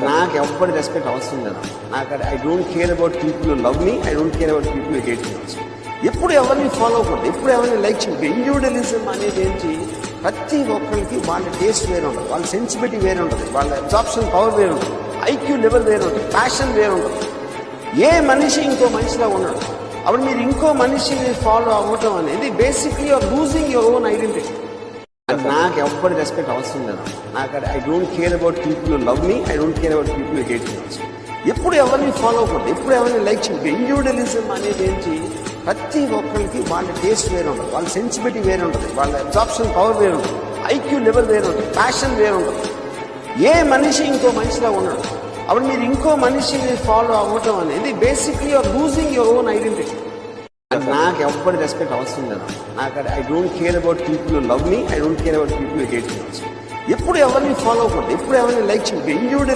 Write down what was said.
నాకు ఎవ్వరి రెస్పెక్ట్ అవసరం లేదు. నాకు I don't care about people love me, I don't care about people hate me. ఎప్పుడు ఎవరిని ఫాలో అవ్వకూడదు, ఎప్పుడు ఎవరిని లైక్ చేయకూడదు. ఇండివిజువలిజం అనేది ఏంటి, ప్రతి ఒక్కరికి వాళ్ళ టేస్ట్ వేరే ఉంటుంది, వాళ్ళ సెన్సిబిలిటీ వేరే ఉంటుంది, వాళ్ళ అబ్జార్ప్షన్ పవర్ వేరే ఉంటుంది, ఐక్యూ లెవెల్ వేరే ఉంటుంది, ప్యాషన్ వేరే ఉంటుంది. ఏ మనిషి ఇంకో మనిషిలా ఉన్నాడు. అప్పుడు మీరు ఇంకో మనిషిని ఫాలో అవ్వటం అనేది basically you're losing your own identity. నాకు ఎవ్వరి రెస్పెక్ట్ అవసరం లేదు. నాకు I don't care about people love me, I don't care about people hate me. ఎప్పుడు ఎవరిని ఫాలో అవ్వకూడదు, ఎప్పుడు ఎవరిని లైక్ చేయకూడదు. ఇండివిజువలిజం అనేది ఏంటి, ప్రతి ఒక్కరికి వాళ్ళ టేస్ట్ వేరే ఉంటుంది, వాళ్ళ సెన్సిబిలిటీ వేరే ఉంటుంది, వాళ్ళ అబ్జార్ప్షన్ పవర్ వేరే ఉంటుంది, ఐక్యూ లెవెల్ వేరే ఉంటుంది, ప్యాషన్ వేరే ఉంటుంది. ఏ మనిషి ఇంకో మనిషిలా ఉన్నాడు. అప్పుడు మీరు ఇంకో మనిషిని ఫాలో అవ్వటం అనేది basically you're losing your own identity. నాకు ఎవ్వరి రెస్పెక్ట్ అవసరం లేదు. నాకు I don't care about people love me, I don't care about people hate me. ఎప్పుడు ఎవరిని ఫాలో అవ్వకూడదు, ఎప్పుడు ఎవరిని లైక్ చేయకూడదు. ఇండివిజువల్